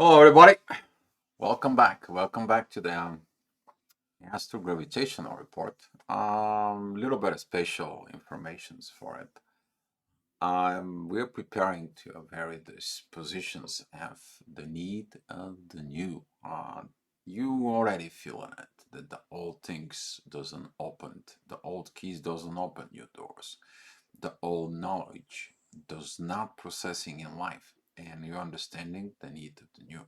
Hello, everybody. Welcome back. Welcome back to the Astro-gravitational report. Little bit of special informations for it. We're preparing to vary these positions of the need of the new. You already feeling it that the old things doesn't open, the old keys doesn't open new doors. The old knowledge does not processing in life, and you're understanding the need of the new.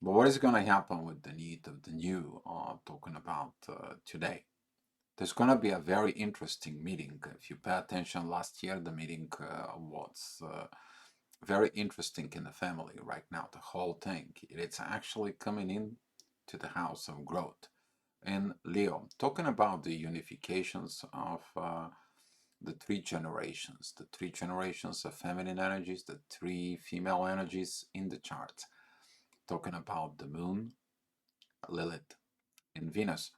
But what is going to happen with the need of the new talking about today? There's going to be a very interesting meeting. If you pay attention, last year the meeting was very interesting in the family right now. The whole thing, it's actually coming in to the house of growth. And Leo, talking about the unifications of the three generations of feminine energies, the three female energies in the chart, talking about the moon, Lilith, and Venus.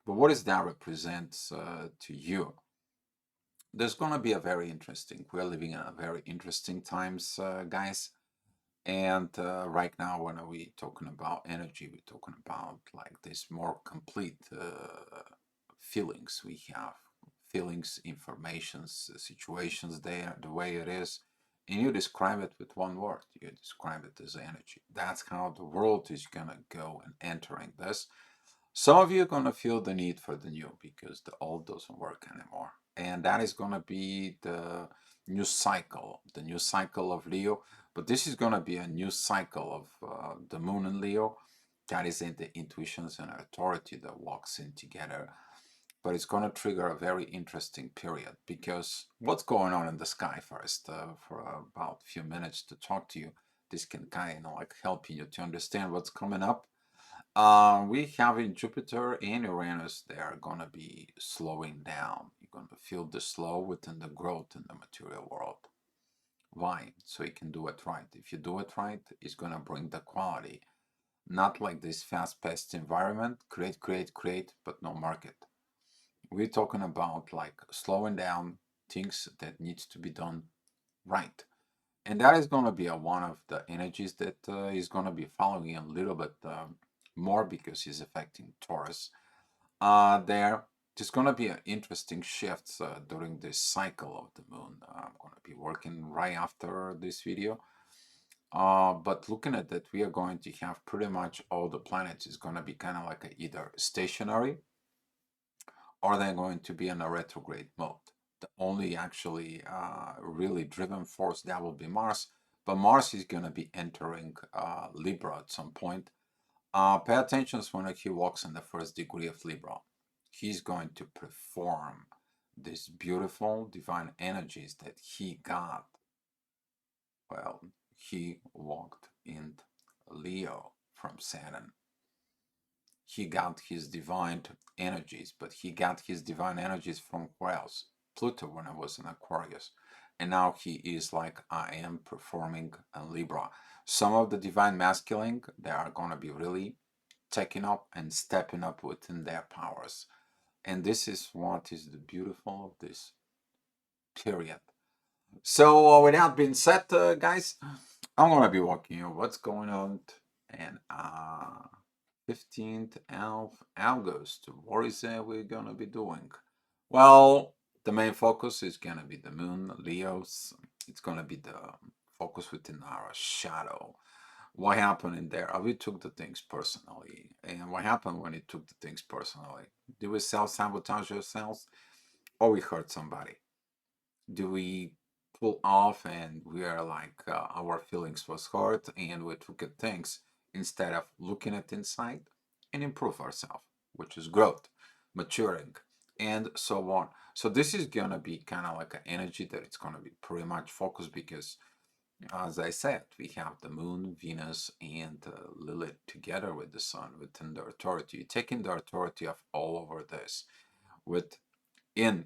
But what does that represent to you? There's going to be a very interesting, we're living in a very interesting times, guys. And right now, when we talking about energy, we're talking about like this more complete feelings we have, feelings, informations, situations there, the way it is. And you describe it with one word. You describe it as energy. That's how the world is gonna go and entering this. Some of you are going to feel the need for the new because the old doesn't work anymore. And that is going to be the new cycle of Leo. But this is going to be a new cycle of the moon and Leo. That is in the intuitions and authority that walks in together. But it's going to trigger a very interesting period because what's going on in the sky first for about a few minutes to talk to you. This can kind of like help you to understand what's coming up. We have in Jupiter and Uranus, they are going to be slowing down. You're going to feel the slow within the growth in the material world. Why? So you can do it right. If you do it right, it's going to bring the quality. Not like this fast-paced environment, create, create, create, but no market. We're talking about like slowing down things that needs to be done right. And that is going to be one of the energies that is going to be following a little bit more because it's affecting Taurus. There's going to be an interesting shift during this cycle of the moon. I'm going to be working right after this video. But looking at that, we are going to have pretty much all the planets is going to be kind of like either stationary or they're going to be in a retrograde mode. The only actually really driven force that will be Mars, but Mars is going to be entering Libra at some point. Pay attention when he walks in the first degree of Libra. He's going to perform these beautiful divine energies that he got. Well, he walked in Leo from Saturn. He got his divine energies, but he got his divine energies from where else? Pluto when I was in Aquarius. And now he is like, I am performing in Libra. Some of the divine masculine, they are going to be really taking up and stepping up within their powers. And this is what is the beautiful of this period. So with that being said, guys, I'm going to be walking you what's going on and 15th of August. What is we're going to be doing? Well, the main focus is going to be the moon, Leos. It's going to be the focus within our shadow. What happened in there? We took the things personally. And what happened when we took the things personally? Do we self-sabotage ourselves or we hurt somebody? Do we pull off and we are like our feelings was hurt and we took at things instead of looking at inside and improve ourselves, which is growth, maturing, and so on. So this is gonna be kind of like an energy that it's gonna be pretty much focused because, as I said, we have the moon, Venus, and Lilith together with the sun within the authority, taking the authority of all over this within.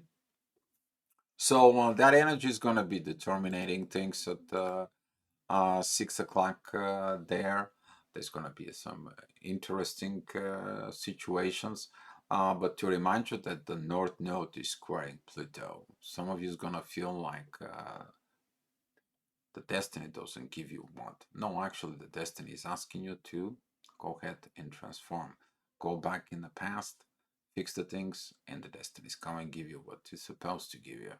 So that energy is going to be determining things at 6 o'clock there. There's going to be some interesting situations. But to remind you that the North Node is squaring Pluto. Some of you is going to feel like the destiny doesn't give you what. No, actually, the destiny is asking you to go ahead and transform. Go back in the past, fix the things, and the destiny is coming give you what it's supposed to give you.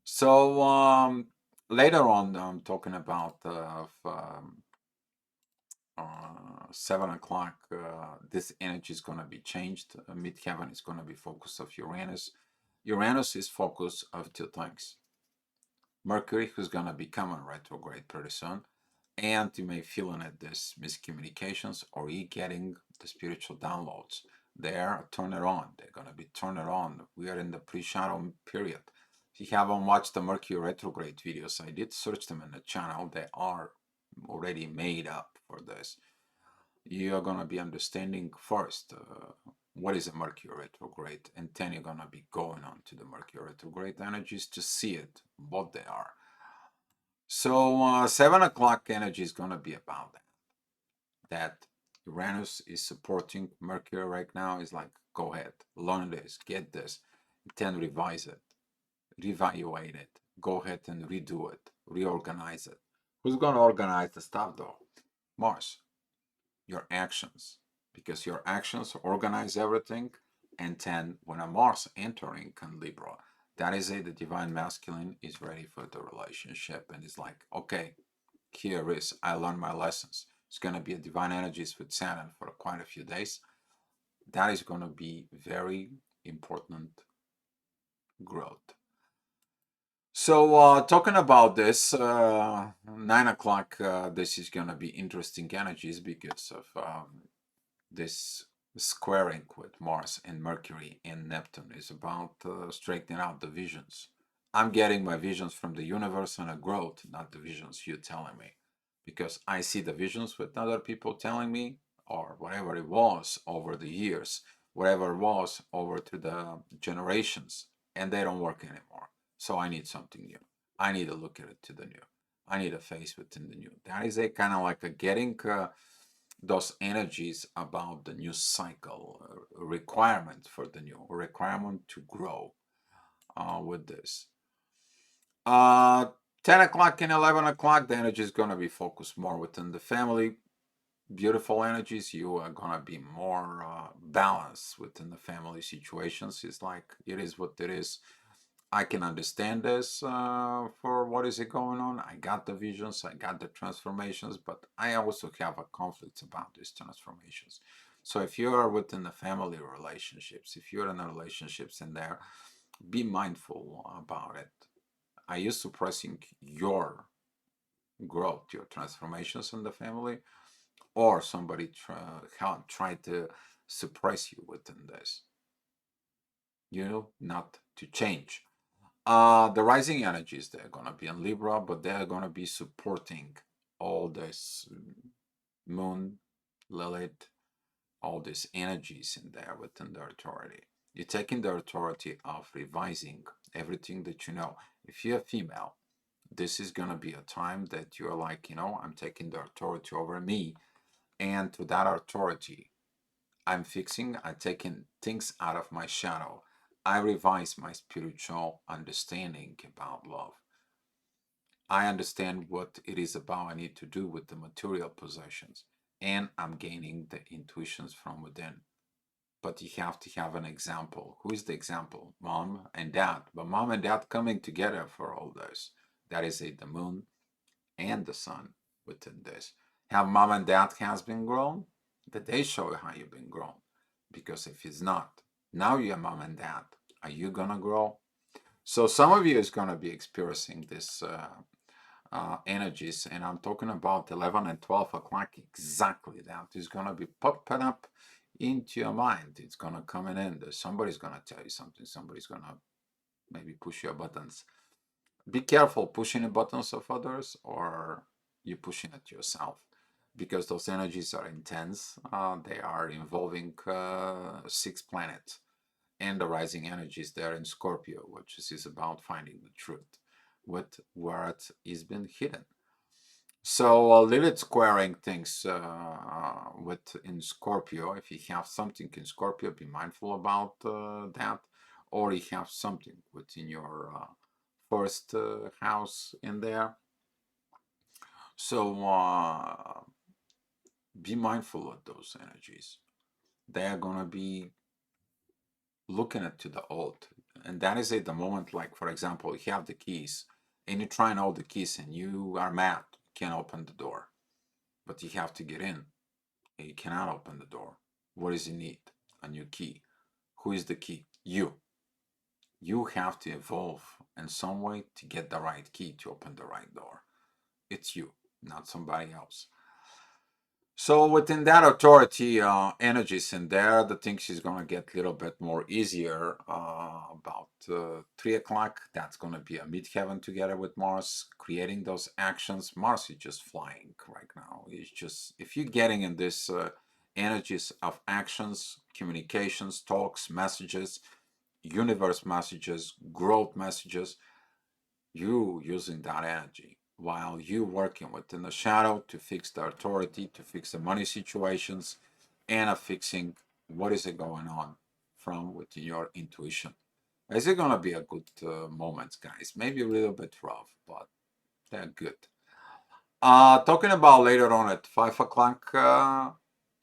So later on, I'm talking about 7 o'clock. This energy is going to be changed. Midheaven is going to be focus of Uranus. Uranus is focus of two things. Mercury, who's going to become a retrograde pretty soon, and you may feel in it this miscommunications or you getting the spiritual downloads. They're turn it on. They're going to be turned on. We are in the pre-shadow period. If you haven't watched the Mercury retrograde videos, I did search them in the channel. They are already made up for this. You are going to be understanding first what is a Mercury retrograde, and then you're going to be going on to the Mercury retrograde energies to see it, what they are. So 7 o'clock energy is going to be about that. That Uranus is supporting Mercury right now is like, go ahead, learn this, get this, then revise it, reevaluate it, go ahead and redo it, reorganize it. Who's going to organize the stuff though? Mars. Your actions, because your actions organize everything. And then when a Mars entering in Libra, that is it, the divine masculine is ready for the relationship and it's like, okay, here is, I learned my lessons. It's going to be a divine energies with Saturn for quite a few days. That is going to be very important growth. So talking about this, 9 o'clock, this is going to be interesting energies because of this squaring with Mars and Mercury and Neptune is about straightening out the visions. I'm getting my visions from the universe and a growth, not the visions you telling me. Because I see the visions with other people telling me, or whatever it was over the years, whatever it was over to the generations, and they don't work anymore. So I need something new. I need to look at it to the new. I need a face within the new. That is a kind of like a getting those energies about the new cycle, requirement for the new, requirement to grow with this. 10 o'clock and 11 o'clock, the energy is going to be focused more within the family. Beautiful energies, you are going to be more balanced within the family situations. It's like, it is what it is. I can understand this for what is it going on. I got the visions, I got the transformations, but I also have a conflict about these transformations. So if you are within the family relationships, if you're in the relationships in there, be mindful about it. Are you suppressing your growth, your transformations in the family, or somebody try to suppress you within this? You know, not to change. The rising energies, they're going to be in Libra, but they're going to be supporting all this moon, Lilith, all these energies in there within their authority. You're taking the authority of revising everything that you know. If you're a female, this is going to be a time that you're like, you know, I'm taking the authority over me. And to that authority, I'm taking things out of my shadow. I revise my spiritual understanding about love. I understand what it is about I need to do with the material possessions. And I'm gaining the intuitions from within. But you have to have an example. Who is the example? Mom and dad. But mom and dad coming together for all this. That is the moon and the sun within this. Have mom and dad has been grown? That they show you how you've been grown. Because if it's not, now you're mom and dad. Are you gonna grow? So some of you is gonna be experiencing this energies, and I'm talking about 11 and 12 o'clock. Exactly that is gonna be popping up into your mind. It's gonna come in. Somebody's gonna tell you something. Somebody's gonna maybe push your buttons. Be careful pushing the buttons of others, or you pushing it yourself, because those energies are intense. They are involving 6 planets, and the rising energies there in Scorpio, which is about finding the truth with what is been hidden. So Lilith squaring things with in Scorpio. If you have something in Scorpio, be mindful about that, or you have something within your first house in there. So be mindful of those energies. They are gonna be looking at to the old, and that is at the moment. Like for example, you have the keys, and you try and hold the keys, and you are mad, you can't open the door, but you have to get in, and you cannot open the door. What does it need? A new key. Who is the key? You. You have to evolve in some way to get the right key to open the right door. It's you, not somebody else. So within that authority, energies in there, the things is gonna get a little bit more easier. About 3 o'clock, that's gonna be a midheaven together with Mars, creating those actions. Mars is just flying right now. It's just if you're getting in this energies of actions, communications, talks, messages, universe messages, growth messages, you using that energy while you working within the shadow to fix the authority, to fix the money situations, and fixing what is it going on from within your intuition. Is it gonna be a good moment, guys? Maybe a little bit rough, but they're good. Talking about later on at 5 o'clock,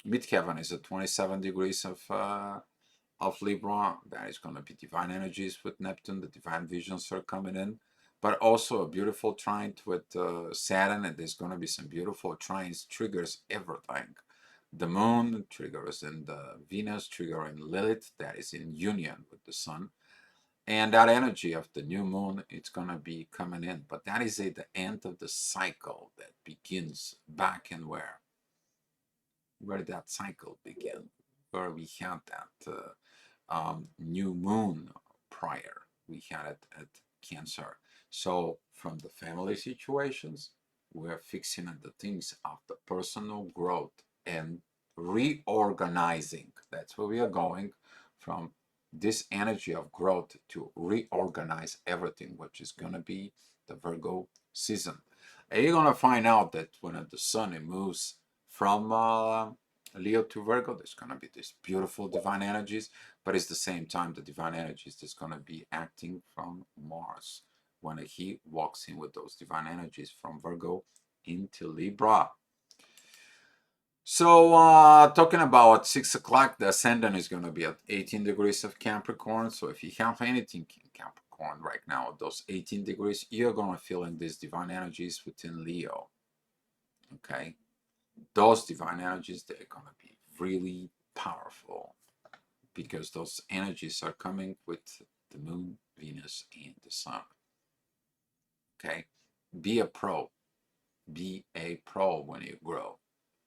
midheaven is at 27 degrees of Libra. That is going to be divine energies with Neptune. The divine visions are coming in, but also a beautiful trine with Saturn, and there's going to be some beautiful trines. Triggers everything. The moon triggers in the Venus, triggering Lilith, that is in union with the sun. And that energy of the new moon, it's going to be coming in. But that is at the end of the cycle that begins back in where that cycle began, where we had that new moon prior. We had it at Cancer. So from the family situations, we're fixing at the things of the personal growth and reorganizing. That's where we are going from this energy of growth to reorganize everything, which is going to be the Virgo season. And you're going to find out that when the sun it moves from Leo to Virgo, there's going to be these beautiful divine energies, but it's the same time the divine energies that's going to be acting from Mars when he walks in with those divine energies from Virgo into Libra. So talking about 6 o'clock, the ascendant is going to be at 18 degrees of Capricorn. So if you have anything in Capricorn right now, those 18 degrees, you're going to feel in these divine energies within Leo. Okay, those divine energies, they're going to be really powerful because those energies are coming with the moon, Venus, and the sun. Okay, be a pro. Be a pro when you grow.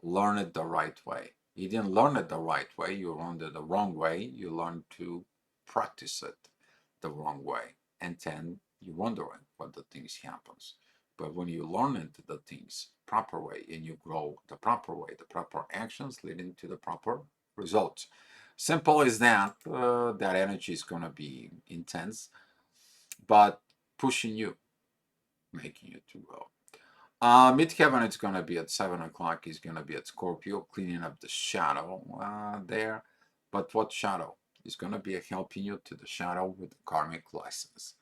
Learn it the right way. You didn't learn it the right way, you learned it the wrong way. You learn to practice it the wrong way. And then you're wondering what the things happens. But when you learn it the things proper way and you grow the proper way, the proper actions leading to the proper results. Simple as that. That energy is going to be intense, but pushing you, making you to grow. Midheaven is going to be at 7 o'clock. He's going to be at Scorpio, cleaning up the shadow there. But what shadow? He's going to be helping you to the shadow with the karmic lessons.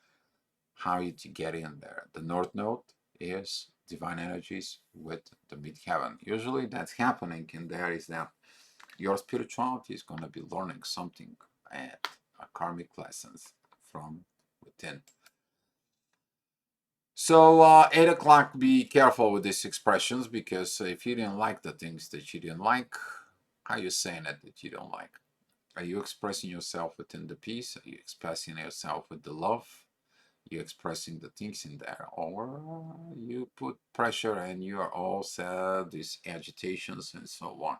How you to get in there. The North Node is divine energies with the midheaven. Usually that's happening in there is that your spirituality is going to be learning something at karmic lessons from within. So 8 o'clock, be careful with these expressions because if you didn't like the things that you didn't like, how are you saying it that you don't like? Are you expressing yourself within the peace? Are you expressing yourself with the love? Are you expressing the things in there? Or you put pressure and you are all sad, these agitations and so on.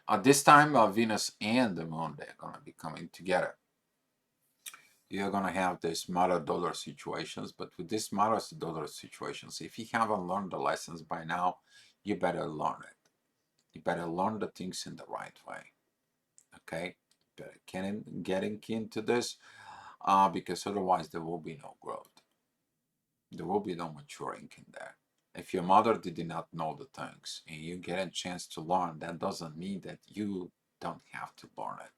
At this time, Venus and the moon, they're going to be coming together. You're going to have these mother-daughter situations, but with these mother-daughter situations, if you haven't learned the lessons by now, you better learn it. You better learn the things in the right way. Okay? Better getting into this because otherwise there will be no growth. There will be no maturing in there. If your mother did not know the things and you get a chance to learn, that doesn't mean that you don't have to learn it.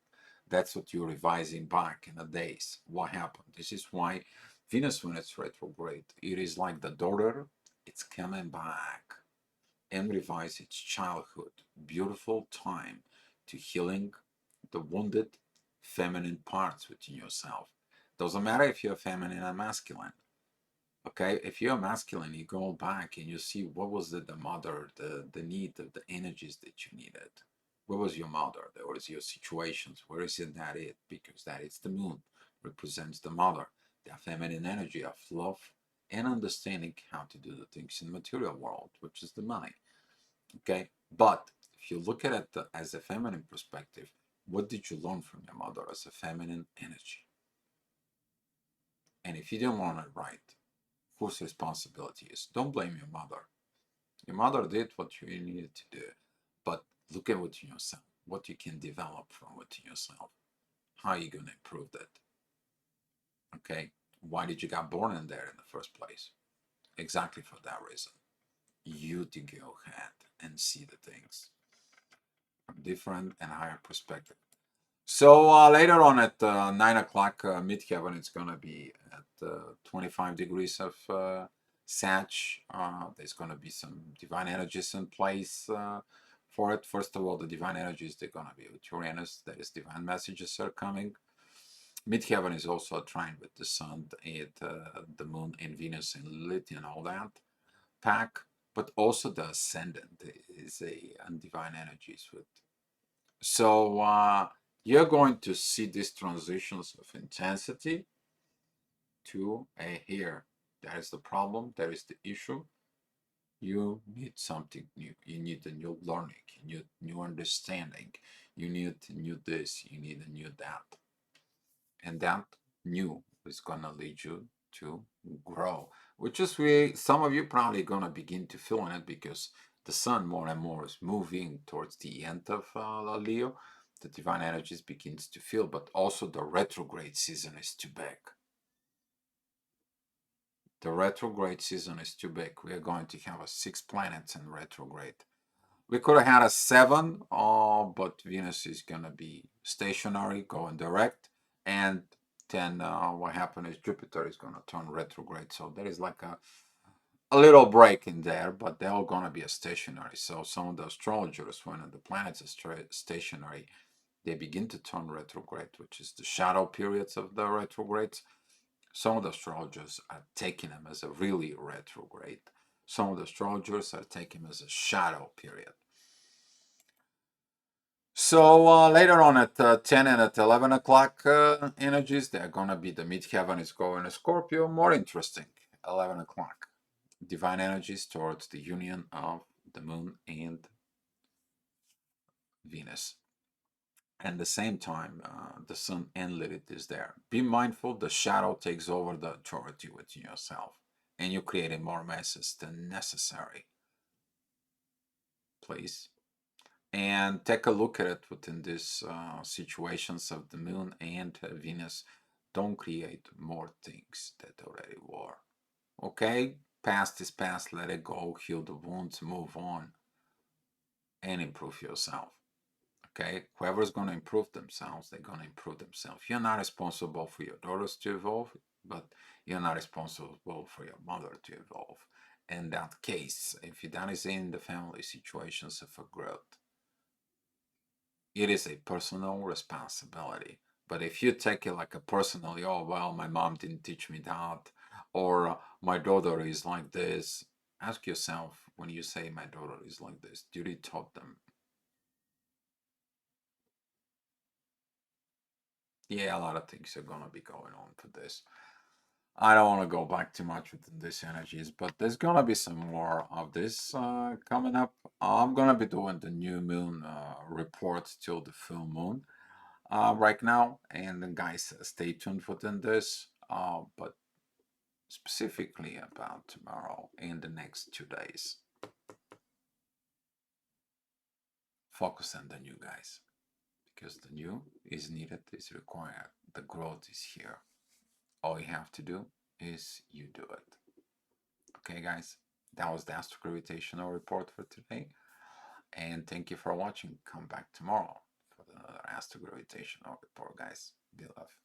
That's what you're revising back in the days. What happened? This is why Venus, when it's retrograde, it is like the daughter, it's coming back. and revise its childhood. Beautiful time to healing the wounded feminine parts within yourself. Doesn't matter if you're feminine or masculine. Okay, if you're masculine, you go back and you see what was the mother, the need of the energies that you needed. What was your mother? There was your situations. Where is it that it? Because that is the moon, represents the mother, the feminine energy of love and understanding how to do the things in the material world, which is the money. Okay, but if you look at it as a feminine perspective, what did you learn from your mother as a feminine energy? And if you didn't learn it right, whose responsibility is? Don't blame your mother. Your mother did what you needed to do, but look at within yourself, what you can develop from within yourself. How are you going to improve that? Okay, why did you get born in there in the first place? Exactly for that reason. You to go ahead and see the things from different and higher perspective. So later on at 9 o'clock midheaven, it's going to be at 25 degrees of Sag. There's going to be some divine energies in place for it. First of all, the divine energies, they're going to be with Uranus. That is, divine messages are coming. Midheaven is also a trine with the sun, the moon, and Venus, and Lilith, and all that pack. But also the ascendant is a divine energies with. So you're going to see these transitions of intensity to a here. That is the problem. That is the issue. You need something new. You need a new learning. You need new understanding. You need new this. You need a new that. And that new is gonna lead you to grow. Which is some of you probably gonna begin to feel in it because the sun more and more is moving towards the end of Leo. The divine energies begins to feel, but also the retrograde season is too big. The retrograde season is too big. We are going to have 6 planets in retrograde. We could have had a 7, but Venus is going to be stationary, going direct. And then what happened is Jupiter is going to turn retrograde. So there is like a little break in there, but they're all going to be a stationary. So some of the astrologers, when the planets are stationary, they begin to turn retrograde, which is the shadow periods of the retrogrades. Some of the astrologers are taking them as a really retrograde. Some of the astrologers are taking them as a shadow period. So later on at 10 and at 11 o'clock energies, they're going to be the midheaven is going to Scorpio. More interesting, 11 o'clock. Divine energies towards the union of the moon and Venus. And the same time, the sun and Lilith is there. Be mindful, the shadow takes over the authority within yourself, and you're creating more messes than necessary. Please. And take a look at it within these situations of the moon and Venus. Don't create more things that already were. Okay? Past is past, let it go, heal the wounds, move on, and improve yourself. Okay, whoever's going to improve themselves, they're going to improve themselves. You're not responsible for your daughters to evolve, but you're not responsible for your mother to evolve. In that case, if that is in the family situations of a growth, it is a personal responsibility. But if you take it like a personally, oh, well, my mom didn't teach me that, or my daughter is like this, ask yourself when you say my daughter is like this, did you taught them? Yeah, a lot of things are gonna be going on for this. I don't want to go back too much with these energies, but there's gonna be some more of this coming up. I'm gonna be doing the new moon report till the full moon right now, and then guys, stay tuned within this. But specifically about tomorrow and the next 2 days, focus on the new guys because the new is needed, is required. The growth is here. All you have to do is you do it. Okay, guys, that was the Astro-gravitational report for today. And thank you for watching. Come back tomorrow for another Astro-gravitational report, guys. Be love.